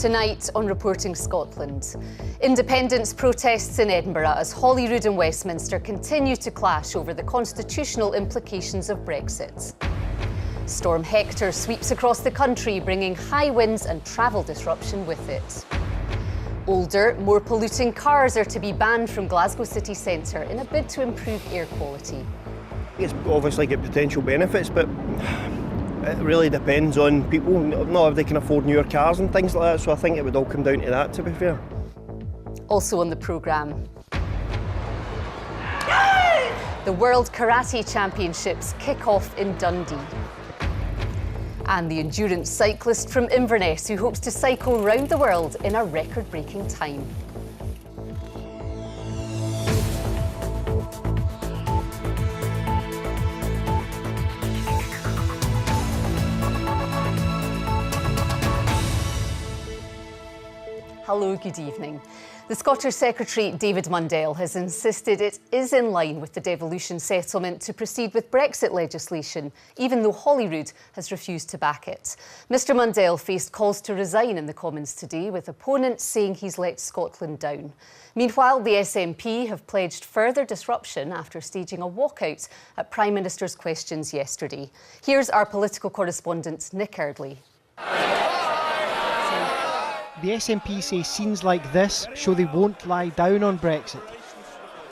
Tonight on Reporting Scotland, independence protests in Edinburgh as Holyrood and Westminster continue to clash over the constitutional implications of Brexit. Storm Hector sweeps across the country, bringing high winds and travel disruption with it. Older, more polluting cars are to be banned from Glasgow city centre in a bid to improve air quality. It's obviously got potential benefits, but it really depends on people. Not if they can afford newer cars and things like that, so I think it would all come down to that, to be fair. Also on the programme, the World Karate Championships kick off in Dundee. And the endurance cyclist from Inverness who hopes to cycle round the world in a record-breaking time. Hello, good evening. The Scottish Secretary David Mundell has insisted it is in line with the devolution settlement to proceed with Brexit legislation, even though Holyrood has refused to back it. Mr Mundell faced calls to resign in the Commons today, with opponents saying he's let Scotland down. Meanwhile, the SNP have pledged further disruption after staging a walkout at Prime Minister's questions yesterday. Here's our political correspondent Nick Eardley. The SNP say scenes like this show they won't lie down on Brexit.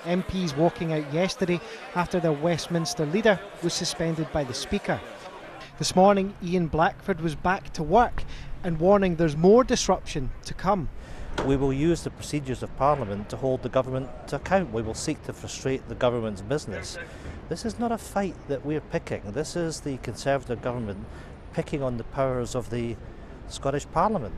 MPs walking out yesterday after their Westminster leader was suspended by the Speaker. This morning, Ian Blackford was back to work and warning there's more disruption to come. We will use the procedures of Parliament to hold the government to account. We will seek to frustrate the government's business. This is not a fight that we're picking. This is the Conservative government picking on the powers of the Scottish Parliament.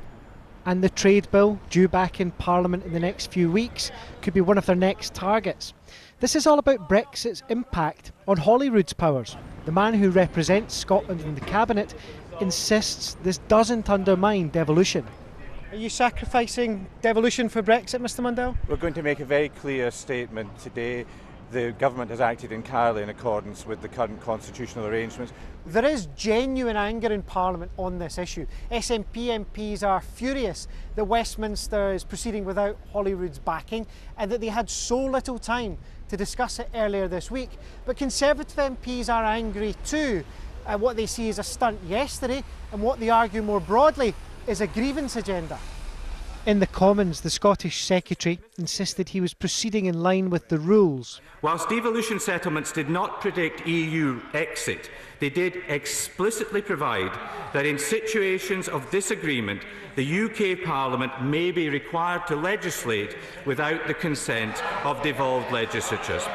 And the trade bill, due back in Parliament in the next few weeks, could be one of their next targets. This is all about Brexit's impact on Holyrood's powers. The man who represents Scotland in the Cabinet insists this doesn't undermine devolution. Are you sacrificing devolution for Brexit, Mr Mundell? We're going to make a very clear statement today. The government has acted entirely in accordance with the current constitutional arrangements. There is genuine anger in Parliament on this issue. SNP MPs are furious that Westminster is proceeding without Holyrood's backing and that they had so little time to discuss it earlier this week. But Conservative MPs are angry too at what they see as a stunt yesterday and what they argue more broadly is a grievance agenda. In the Commons, the Scottish Secretary insisted he was proceeding in line with the rules. Whilst devolution settlements did not predict EU exit, they did explicitly provide that in situations of disagreement, the UK Parliament may be required to legislate without the consent of devolved legislatures.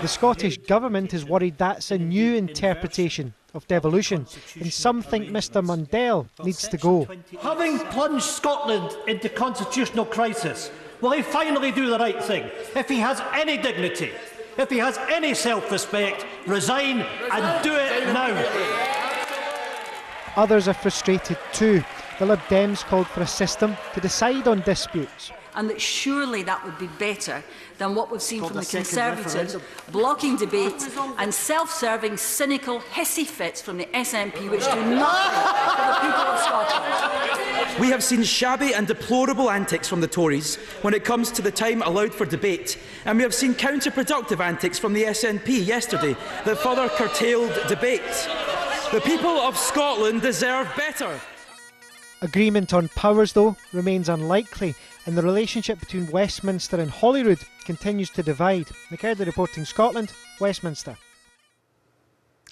The Scottish Government is worried that's a new interpretation of devolution, and some think Mr Mundell needs to go. Having plunged Scotland into constitutional crisis, will he finally do the right thing? If he has any dignity, if he has any self-respect, resign and do it now. Others are frustrated too. The Lib Dems called for a system to decide on disputes. And that surely that would be better than what we've seen from the Conservatives, blocking debate and self-serving, cynical, hissy fits from the SNP, which do nothing for the people of Scotland. We have seen shabby and deplorable antics from the Tories when it comes to the time allowed for debate, and we have seen counterproductive antics from the SNP yesterday that further curtailed debate. The people of Scotland deserve better. Agreement on powers, though, remains unlikely, and the relationship between Westminster and Holyrood continues to divide. Nick Eardley reporting Scotland, Westminster.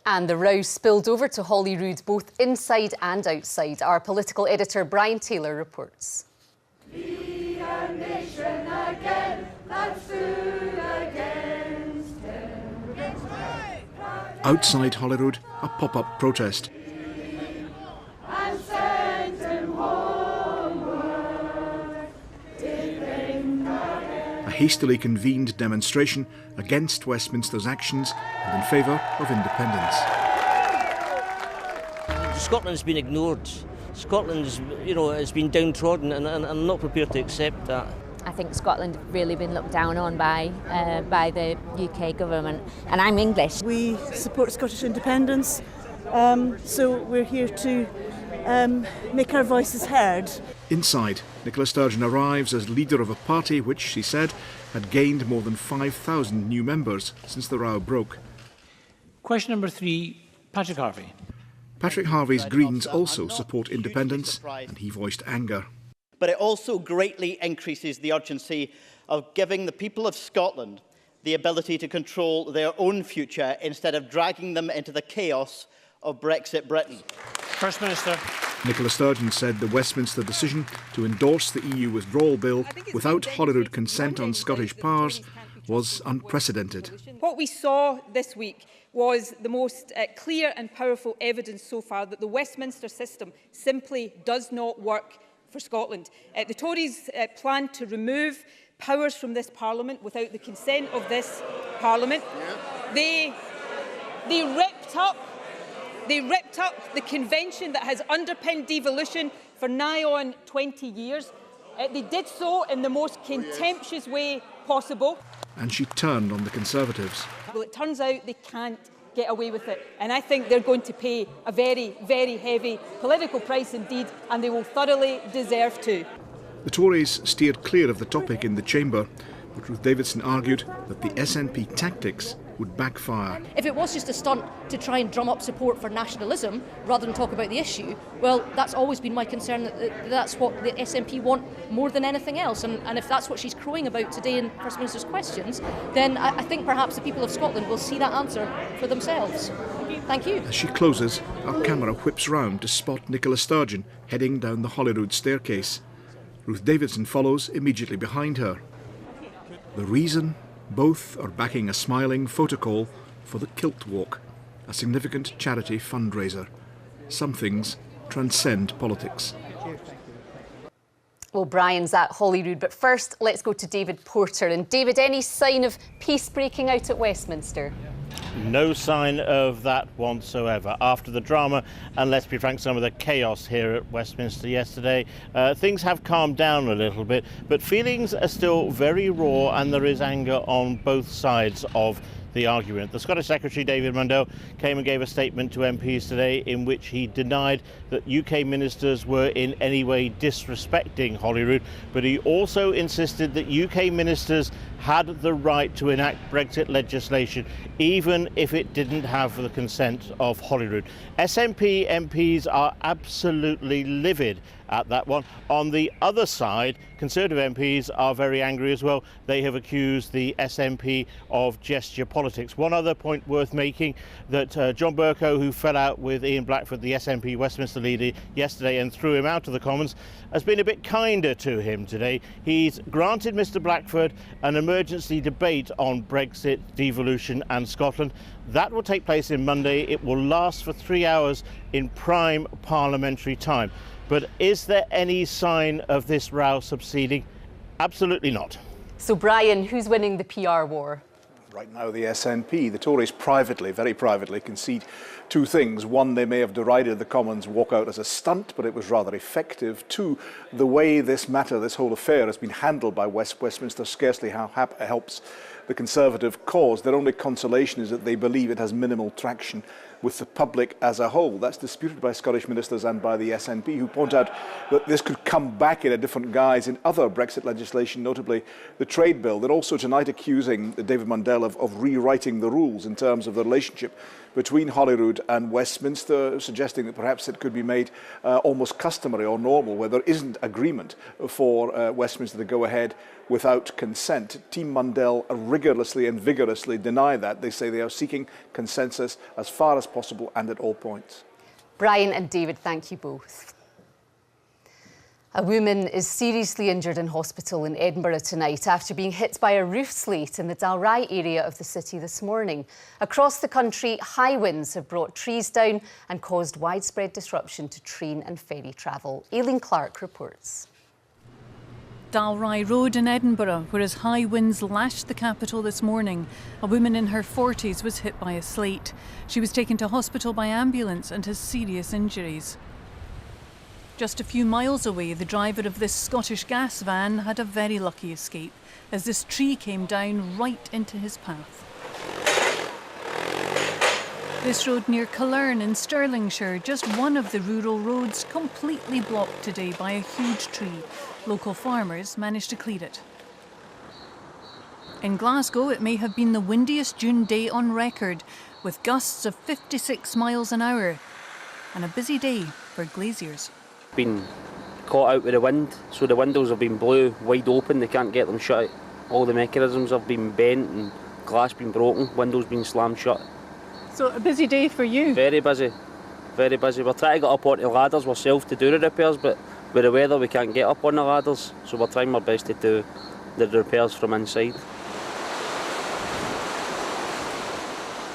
And the row spilled over to Holyrood both inside and outside. Our political editor Brian Taylor reports. Be a nation again that stood against him. Outside Holyrood, a pop-up protest. And sent him homeward. A hastily convened demonstration against Westminster's actions and in favour of independence. Scotland's been ignored. Scotland's, has been downtrodden, and I'm not prepared to accept that. I think Scotland have really been looked down on by the UK government, and I'm English. We support Scottish independence, so we're here to make our voices heard. Inside, Nicola Sturgeon arrives as leader of a party which, she said, had gained more than 5,000 new members since the row broke. Question number 3, Patrick Harvey. Patrick Harvey's Greens also support independence, and he voiced anger. But it also greatly increases the urgency of giving the people of Scotland the ability to control their own future instead of dragging them into the chaos of Brexit Britain. First Minister. Nicola Sturgeon said the Westminster decision to endorse the EU withdrawal bill without Holyrood consent on Scottish powers was unprecedented. What we saw this week was the most clear and powerful evidence so far that the Westminster system simply does not work for Scotland. The Tories plan to remove powers from this Parliament without the consent of this Parliament. They ripped up the convention that has underpinned devolution for nigh on 20 years. They did so in the most contemptuous way possible. And she turned on the Conservatives. Well, it turns out they can't get away with it. And I think they're going to pay a very, very heavy political price indeed, and they will thoroughly deserve to. The Tories steered clear of the topic in the chamber, but Ruth Davidson argued that the SNP tactics would backfire. If it was just a stunt to try and drum up support for nationalism rather than talk about the issue, well, that's always been my concern, that that's what the SNP want more than anything else. And if that's what she's crowing about today in First Minister's questions, then I think perhaps the people of Scotland will see that answer for themselves. Thank you. As she closes, our camera whips round to spot Nicola Sturgeon heading down the Holyrood staircase. Ruth Davidson follows immediately behind her. The reason? Both are backing a smiling photo call for the Kilt Walk, a significant charity fundraiser. Some things transcend politics. Well, Brian's at Holyrood, but first let's go to David Porter. And David, any sign of peace breaking out at Westminster? No sign of that whatsoever. After the drama, and let's be frank, some of the chaos here at Westminster yesterday, things have calmed down a little bit, but feelings are still very raw and there is anger on both sides of the argument. The Scottish Secretary, David Mundell, came and gave a statement to MPs today in which he denied that UK ministers were in any way disrespecting Holyrood, but he also insisted that UK ministers had the right to enact Brexit legislation, even if it didn't have the consent of Holyrood. SNP MPs are absolutely livid at that one. On the other side, Conservative MPs are very angry as well. They have accused the SNP of gesture politics. One other point worth making, that John Bercow, who fell out with Ian Blackford, the SNP Westminster leader, yesterday and threw him out of the Commons, has been a bit kinder to him today. He's granted Mr Blackford an emergency debate on Brexit, devolution and Scotland. That will take place on Monday. It will last for 3 hours in prime parliamentary time. But is there any sign of this row subsiding? Absolutely not. So, Brian, who's winning the PR war? Right now, the SNP. The Tories privately, very privately, concede two things. One, they may have derided the Commons walkout as a stunt, but it was rather effective. Two, the way this matter, this whole affair, has been handled by Westminster scarcely helps the Conservative cause. Their only consolation is that they believe it has minimal traction with the public as a whole. That's disputed by Scottish ministers and by the SNP, who point out that this could come back in a different guise in other Brexit legislation, notably the trade bill. They're also tonight accusing David Mundell of rewriting the rules in terms of the relationship between Holyrood and Westminster, suggesting that perhaps it could be made almost customary or normal, where there isn't agreement for Westminster to go ahead without consent. Team Mundell rigorously and vigorously deny that. They say they are seeking consensus as far as possible and at all points. Brian and David, thank you both. A woman is seriously injured in hospital in Edinburgh tonight after being hit by a roof slate in the Dalry area of the city this morning. Across the country, high winds have brought trees down and caused widespread disruption to train and ferry travel. Aileen Clark reports. Dalry Road in Edinburgh, where as high winds lashed the capital this morning, a woman in her 40s was hit by a slate. She was taken to hospital by ambulance and has serious injuries. Just a few miles away, the driver of this Scottish Gas van had a very lucky escape, as this tree came down right into his path. This road near Killern in Stirlingshire, just one of the rural roads, completely blocked today by a huge tree. Local farmers managed to clear it. In Glasgow, it may have been the windiest June day on record, with gusts of 56 miles an hour. And a busy day for glaziers. Been caught out with the wind, so the windows have been blew wide open, they can't get them shut. All the mechanisms have been bent and glass been broken, windows been slammed shut. So a busy day for you? Very busy, very busy. We're trying to get up onto the ladders ourselves to do the repairs, but with the weather we can't get up on the ladders, so we're trying our best to do the repairs from inside.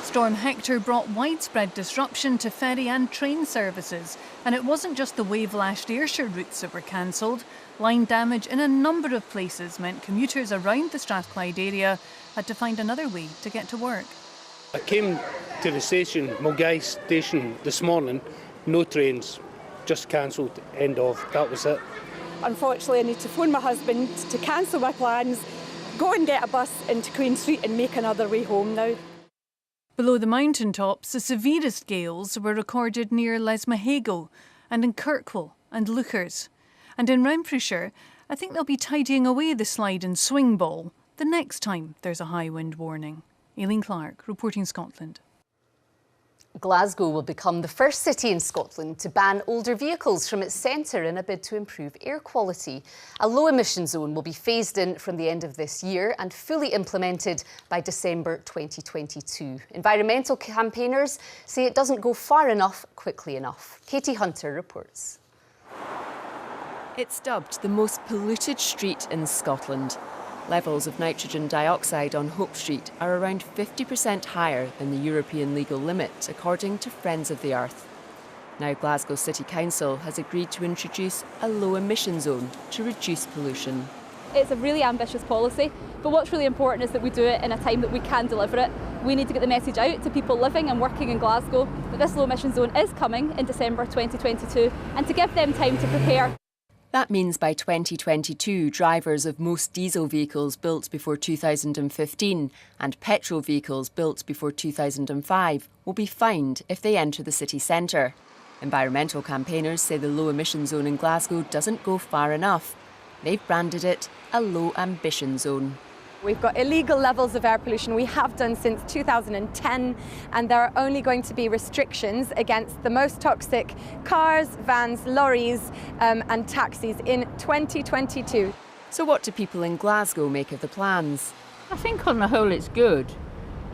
Storm Hector brought widespread disruption to ferry and train services, and it wasn't just the wave-lashed Ayrshire routes that were cancelled. Line damage in a number of places meant commuters around the Strathclyde area had to find another way to get to work. I came to the station, Mulgai station, this morning, no trains, just cancelled, end of, that was it. Unfortunately, I need to phone my husband to cancel my plans, go and get a bus into Queen Street and make another way home now. Below the mountaintops, the severest gales were recorded near Lesmahago and in Kirkwall and Lookers. And in Renfrewshire, I think they'll be tidying away the slide and swing ball the next time there's a high wind warning. Aileen Clark, reporting Scotland. Glasgow will become the first city in Scotland to ban older vehicles from its centre in a bid to improve air quality. A low-emission zone will be phased in from the end of this year and fully implemented by December 2022. Environmental campaigners say it doesn't go far enough quickly enough. Katie Hunter reports. It's dubbed the most polluted street in Scotland. Levels of nitrogen dioxide on Hope Street are around 50% higher than the European legal limit, according to Friends of the Earth. Now Glasgow City Council has agreed to introduce a low-emission zone to reduce pollution. It's a really ambitious policy, but what's really important is that we do it in a time that we can deliver it. We need to get the message out to people living and working in Glasgow that this low-emission zone is coming in December 2022 and to give them time to prepare. That means by 2022, drivers of most diesel vehicles built before 2015 and petrol vehicles built before 2005 will be fined if they enter the city centre. Environmental campaigners say the low-emission zone in Glasgow doesn't go far enough. They've branded it a low-ambition zone. We've got illegal levels of air pollution. We have done since 2010, and there are only going to be restrictions against the most toxic cars, vans, lorries and taxis in 2022. So what do people in Glasgow make of the plans? I think on the whole it's good,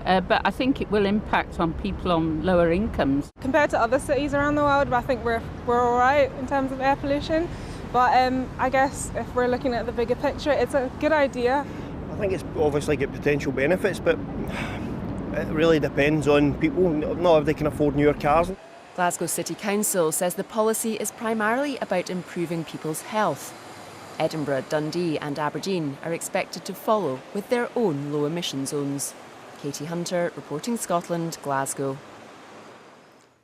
but I think it will impact on people on lower incomes. Compared to other cities around the world, I think we're all right in terms of air pollution. But I guess if we're looking at the bigger picture, it's a good idea. I think it's obviously got potential benefits, but it really depends on people. Not everybody can afford newer cars. Glasgow City Council says the policy is primarily about improving people's health. Edinburgh, Dundee and Aberdeen are expected to follow with their own low-emission zones. Katie Hunter, reporting Scotland, Glasgow.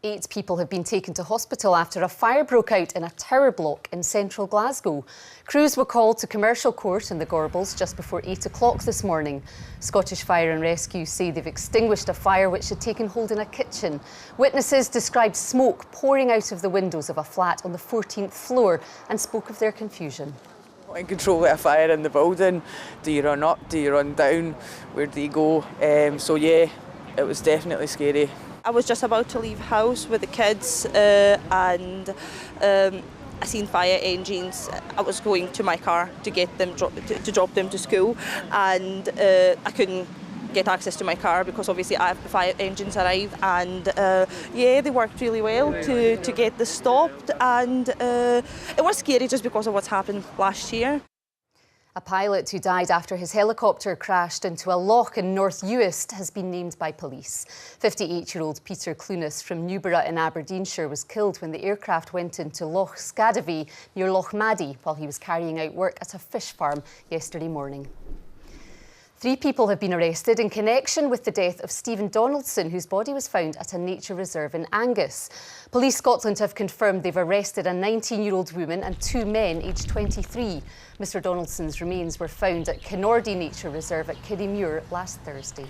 8 people have been taken to hospital after a fire broke out in a tower block in central Glasgow. Crews were called to Commercial Court in the Gorbals just before 8 o'clock this morning. Scottish Fire and Rescue say they've extinguished a fire which had taken hold in a kitchen. Witnesses described smoke pouring out of the windows of a flat on the 14th floor and spoke of their confusion. In control of a fire in the building. Do you run up? Do you run down? Where do you go? So yeah, it was definitely scary. I was just about to leave house with the kids and I seen fire engines. I was going to my car to get them to drop them to school, and I couldn't get access to my car because obviously the fire engines arrived, and yeah, they worked really well to get this stopped, and it was scary just because of what's happened last year. A pilot who died after his helicopter crashed into a loch in North Uist has been named by police. 58-year-old Peter Clunas from Newborough in Aberdeenshire was killed when the aircraft went into Loch Scadavy near Loch Maddie while he was carrying out work at a fish farm yesterday morning. 3 people have been arrested in connection with the death of Stephen Donaldson, whose body was found at a nature reserve in Angus. Police Scotland have confirmed they've arrested a 19-year-old woman and 2 men aged 23. Mr Donaldson's remains were found at Kinnordy Nature Reserve at Kirriemuir last Thursday.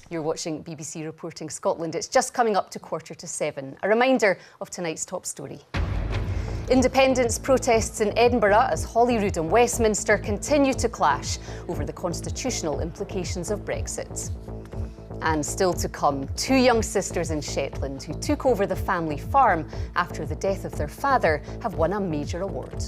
You're watching BBC Reporting Scotland. It's just coming up to 7:15. A reminder of tonight's top story. Independence protests in Edinburgh as Holyrood and Westminster continue to clash over the constitutional implications of Brexit. And still to come, 2 young sisters in Shetland who took over the family farm after the death of their father have won a major award.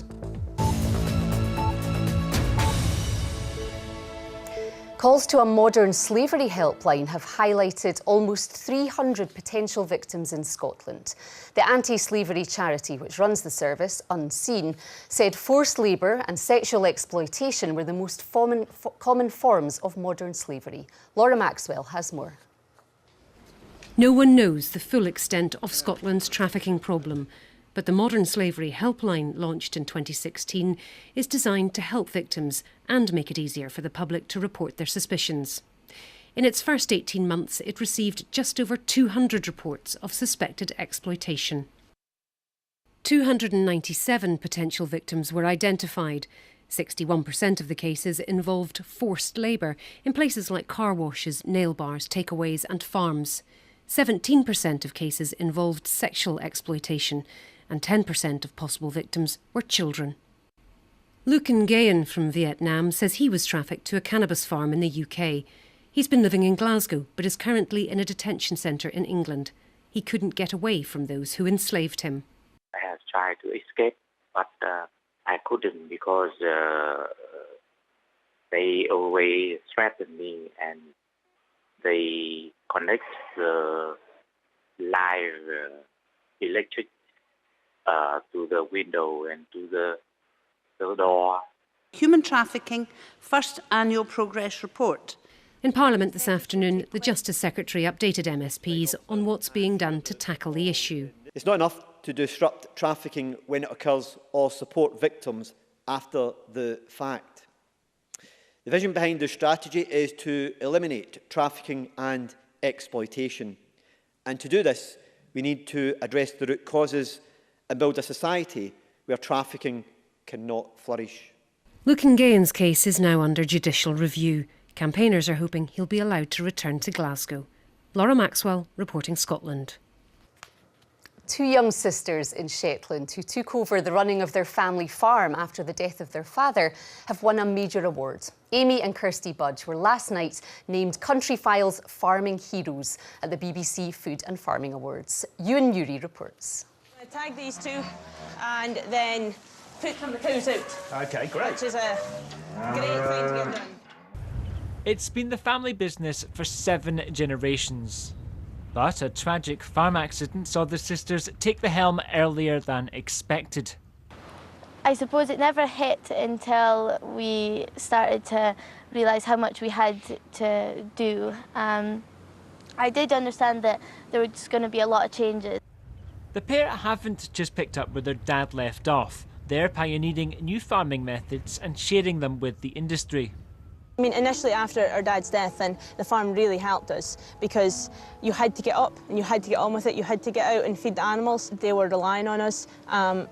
Calls to a modern slavery helpline have highlighted almost 300 potential victims in Scotland. The anti-slavery charity which runs the service, Unseen, said forced labour and sexual exploitation were the most common forms of modern slavery. Laura Maxwell has more. No one knows the full extent of Scotland's trafficking problem, but the Modern Slavery Helpline, launched in 2016, is designed to help victims and make it easier for the public to report their suspicions. In its first 18 months, it received just over 200 reports of suspected exploitation. 297 potential victims were identified. 61% of the cases involved forced labour in places like car washes, nail bars, takeaways and farms. 17% of cases involved sexual exploitation, and 10% of possible victims were children. Luc Nguyen from Vietnam says he was trafficked to a cannabis farm in the UK. He's been living in Glasgow, but is currently in a detention centre in England. He couldn't get away from those who enslaved him. I have tried to escape, but I couldn't because they always threatened me and they connect the live electric to the window and to the door. Human Trafficking First Annual Progress Report. In Parliament this afternoon, the Justice Secretary updated MSPs on what's being done to tackle the issue. It's not enough to disrupt trafficking when it occurs or support victims after the fact. The vision behind the strategy is to eliminate trafficking and exploitation. And to do this, we need to address the root causes and build a society where trafficking cannot flourish. Luc Nguyen's case is now under judicial review. Campaigners are hoping he'll be allowed to return to Glasgow. Laura Maxwell, reporting Scotland. 2 young sisters in Shetland who took over the running of their family farm after the death of their father have won a major award. Amy and Kirsty Budge were last night named Countryfile's Farming Heroes at the BBC Food and Farming Awards. Ewan Newry reports. I tag these 2 and then put the cows out. OK, great. Which is a great thing to get done. It's been the family business for 7 generations. But a tragic farm accident saw the sisters take the helm earlier than expected. I suppose it never hit until we started to realise how much we had to do. I did understand that there was going to be a lot of changes. The pair haven't just picked up where their dad left off. They're pioneering new farming methods and sharing them with the industry. I mean, initially after our dad's death, then the farm really helped us because you had to get up and you had to get on with it. You had to get out and feed the animals. They were relying on us.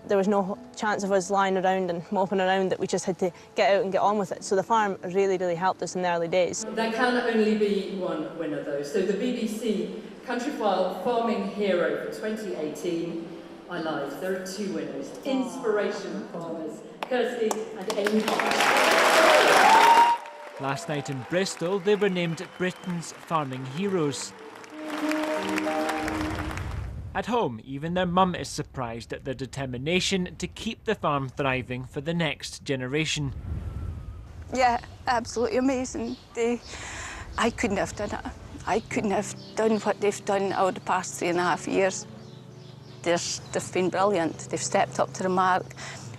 There was no chance of us lying around and moping around, that we just had to get out and get on with it. So the farm really, really helped us in the early days. There can only be one winner, though. So the BBC Countryfile Farming Hero for 2018, I lied. There are 2 winners. Inspiration farmers, Kirsty and Amy. Last night in Bristol, they were named Britain's Farming Heroes. At home, even their mum is surprised at their determination to keep the farm thriving for the next generation. Yeah, absolutely amazing. I couldn't have done it. I couldn't have done what they've done over the past 3.5 years. They've been brilliant. They've stepped up to the mark,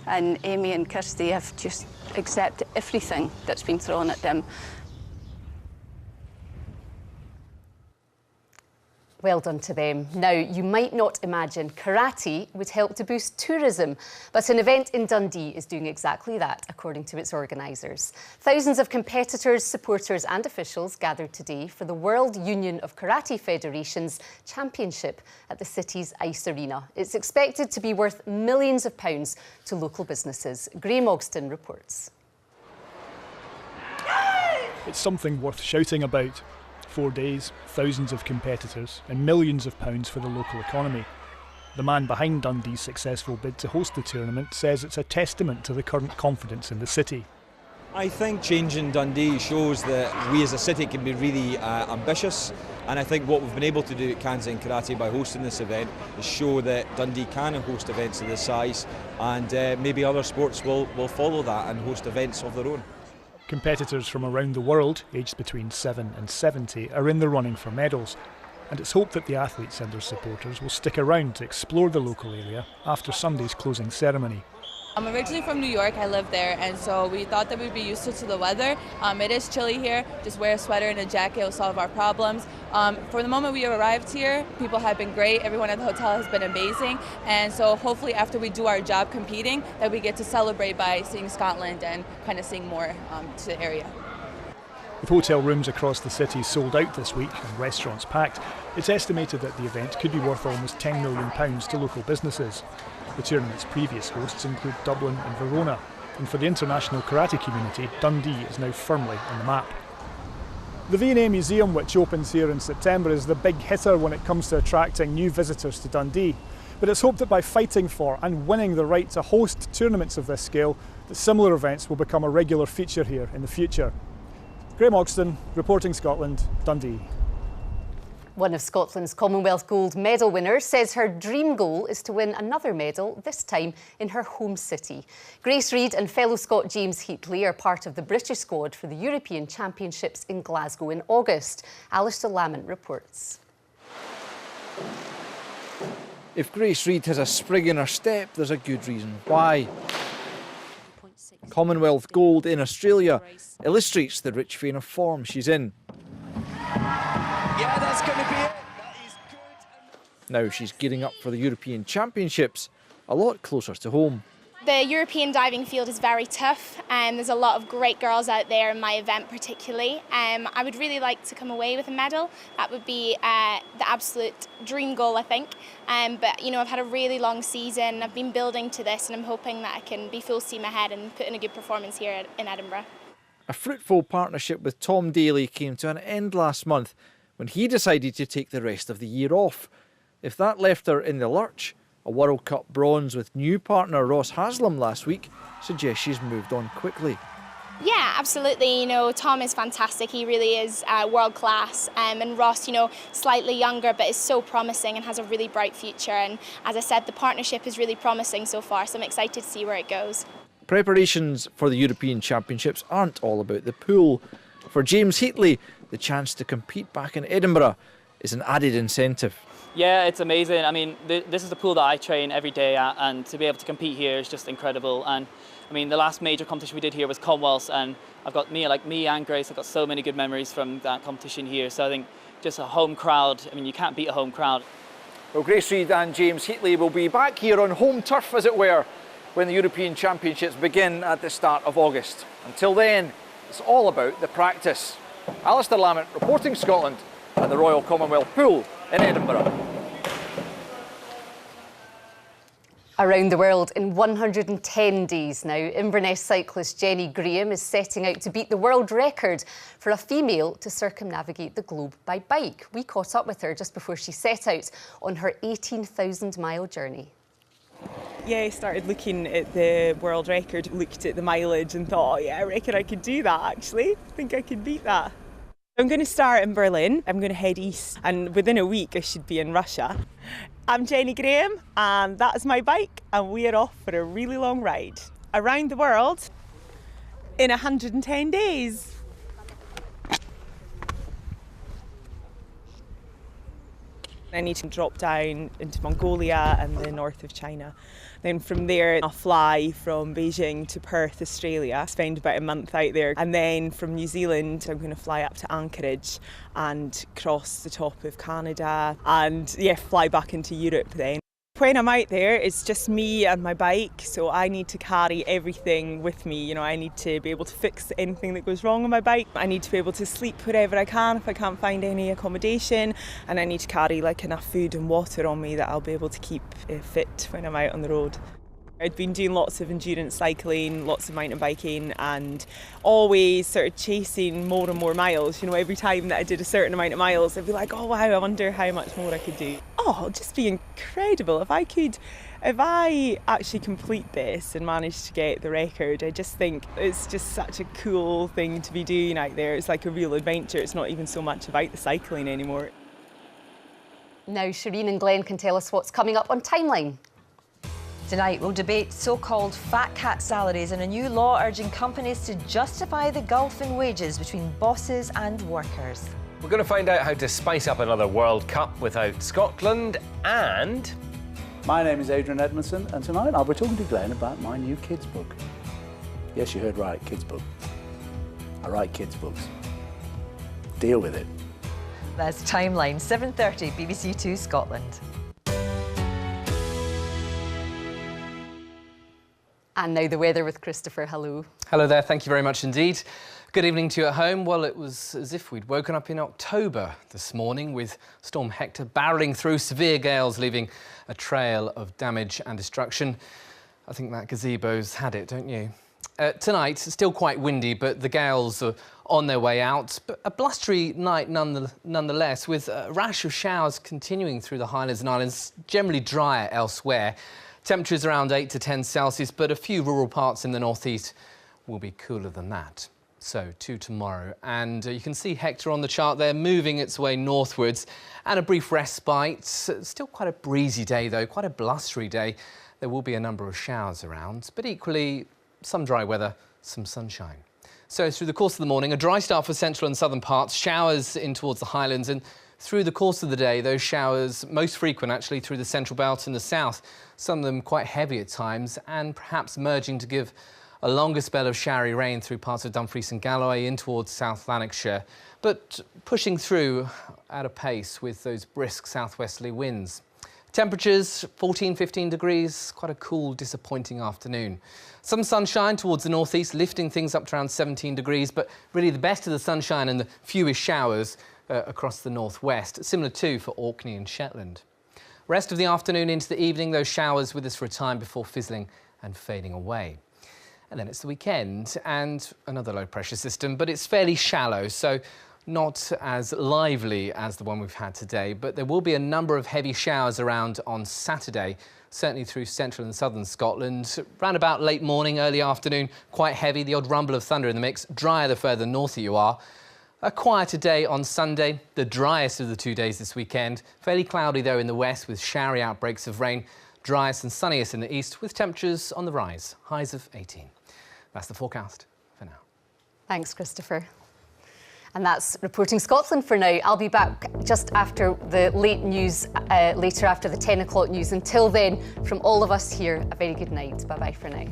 and Amy and Kirsty have just accepted everything that's been thrown at them. Well done to them. Now, you might not imagine karate would help to boost tourism, but an event in Dundee is doing exactly that, according to its organisers. Thousands of competitors, supporters and officials gathered today for the World Union of Karate Federations Championship at the city's Ice Arena. It's expected to be worth millions of pounds to local businesses. Graham Ogston reports. It's something worth shouting about. 4 days, thousands of competitors and millions of pounds for the local economy. The man behind Dundee's successful bid to host the tournament says it's a testament to the current confidence in the city. I think changing Dundee shows that we as a city can be really ambitious, and I think what we've been able to do at Kanzen Karate by hosting this event is show that Dundee can host events of this size, and maybe other sports will follow that and host events of their own. Competitors from around the world, aged between 7 and 70, are in the running for medals, and it's hoped that the athletes and their supporters will stick around to explore the local area after Sunday's closing ceremony. I'm originally from New York, I live there, and so we thought that we'd be used to the weather. It is chilly here, just wear a sweater and a jacket will solve our problems. For the moment we arrived here, people have been great, everyone at the hotel has been amazing, and so hopefully after we do our job competing, that we get to celebrate by seeing Scotland and kind of seeing more to the area. With hotel rooms across the city sold out this week and restaurants packed, it's estimated that the event could be worth almost £10 million to local businesses. The tournament's previous hosts include Dublin and Verona, and for the international karate community, Dundee is now firmly on the map. The V&A Museum, which opens here in September, is the big hitter when it comes to attracting new visitors to Dundee. But it's hoped that by fighting for and winning the right to host tournaments of this scale, that similar events will become a regular feature here in the future. Graham Ogston, reporting Scotland, Dundee. One of Scotland's Commonwealth Gold medal winners says her dream goal is to win another medal, this time in her home city. Grace Reid and fellow Scot James Heatley are part of the British squad for the European Championships in Glasgow in August. Alistair Lamont reports. If Grace Reid has a spring in her step, there's a good reason why. Commonwealth Gold in Australia illustrates the rich vein of form she's in. Yeah, that's going to be it. That is good. Now she's gearing up for the European Championships, a lot closer to home. The European diving field is very tough and there's a lot of great girls out there in my event particularly. I would really like to come away with a medal. That would be the absolute dream goal, I think. But you know, I've had a really long season, I've been building to this and I'm hoping that I can be full steam ahead and put in a good performance here in Edinburgh. A fruitful partnership with Tom Daly came to an end last month when he decided to take the rest of the year off. If that left her in the lurch, a World Cup bronze with new partner Ross Haslam last week suggests she's moved on quickly. Yeah, absolutely. You know, Tom is fantastic. He really is world class. And Ross, you know, slightly younger, but is so promising and has a really bright future. And as I said, the partnership is really promising so far. So I'm excited to see where it goes. Preparations for the European Championships aren't all about the pool. For James Heatley, the chance to compete back in Edinburgh is an added incentive. Yeah, it's amazing. I mean, this is the pool that I train every day at, and to be able to compete here is just incredible. And I mean, the last major competition we did here was Commonwealth, and I've got me and Grace, I've got so many good memories from that competition here. So I think just a home crowd, I mean, you can't beat a home crowd. Well, Grace Reid and James Heatley will be back here on home turf, as it were, when the European Championships begin at the start of August. Until then, it's all about the practice. Alistair Lamont reporting Scotland at the Royal Commonwealth Pool in Edinburgh. Around the world in 110 days now, Inverness cyclist Jenny Graham is setting out to beat the world record for a female to circumnavigate the globe by bike. We caught up with her just before she set out on her 18,000-mile journey. Yeah, I started looking at the world record, looked at the mileage and thought, oh, yeah, I reckon I could do that actually. I think I could beat that. I'm going to start in Berlin, I'm going to head east, and within a week I should be in Russia. I'm Jenny Graham and that is my bike and we are off for a really long ride around the world in 110 days. I need to drop down into Mongolia and the north of China. Then from there I'll fly from Beijing to Perth, Australia, spend about a month out there, and then from New Zealand I'm going to fly up to Anchorage and cross the top of Canada and fly back into Europe then. When I'm out there, it's just me and my bike, so I need to carry everything with me. You know, I need to be able to fix anything that goes wrong on my bike. I need to be able to sleep wherever I can if I can't find any accommodation, and I need to carry enough food and water on me that I'll be able to keep fit when I'm out on the road. I'd been doing lots of endurance cycling, lots of mountain biking, and always sort of chasing more and more miles. You know, every time that I did a certain amount of miles, I'd be like, oh wow, I wonder how much more I could do. Oh, it'd just be incredible. If I actually complete this and manage to get the record, I just think it's just such a cool thing to be doing out there. It's like a real adventure. It's not even so much about the cycling anymore. Now Shireen and Glenn can tell us what's coming up on Timeline. Tonight, we'll debate so-called fat cat salaries and a new law urging companies to justify the gulf in wages between bosses and workers. We're going to find out how to spice up another World Cup without Scotland, and... My name is Adrian Edmondson, and tonight I'll be talking to Glenn about my new kids' book. Yes, you heard right, kids' book. I write kids' books. Deal with it. That's Timeline, 7:30, BBC Two Scotland. And now the weather with Christopher. Hello. Hello there, thank you very much indeed. Good evening to you at home. Well, it was as if we'd woken up in October this morning with Storm Hector barrelling through severe gales, leaving a trail of damage and destruction. I think that gazebo's had it, don't you? Tonight, still quite windy, but the gales are on their way out. But a blustery night nonetheless, with a rash of showers continuing through the Highlands and Islands, generally drier elsewhere. Temperatures around 8 to 10 Celsius, but a few rural parts in the northeast will be cooler than that. So to tomorrow, and you can see Hector on the chart there moving its way northwards, and a brief respite. Still quite a breezy day though, quite a blustery day. There will be a number of showers around, but equally some dry weather, some sunshine. So through the course of the morning, a dry start for central and southern parts, showers in towards the Highlands, and through the course of the day, those showers most frequent actually through the central belt and the south, some of them quite heavy at times, and perhaps merging to give a longer spell of showery rain through parts of Dumfries and Galloway in towards South Lanarkshire, but pushing through at a pace with those brisk southwesterly winds. Temperatures 14, 15 degrees, quite a cool, disappointing afternoon. Some sunshine towards the northeast, lifting things up to around 17 degrees, but really the best of the sunshine and the fewest showers across the northwest, similar too for Orkney and Shetland. Rest of the afternoon into the evening, those showers with us for a time before fizzling and fading away. And then it's the weekend and another low pressure system, but it's fairly shallow, so not as lively as the one we've had today, but there will be a number of heavy showers around on Saturday, certainly through central and southern Scotland. Round about late morning, early afternoon, quite heavy, the odd rumble of thunder in the mix, drier the further north you are. A quieter day on Sunday, the driest of the 2 days this weekend. Fairly cloudy though in the west with showery outbreaks of rain. Driest and sunniest in the east with temperatures on the rise, highs of 18. That's the forecast for now. Thanks, Christopher. And that's Reporting Scotland for now. I'll be back just after the late news, later after the 10 o'clock news. Until then, from all of us here, a very good night. Bye-bye for now.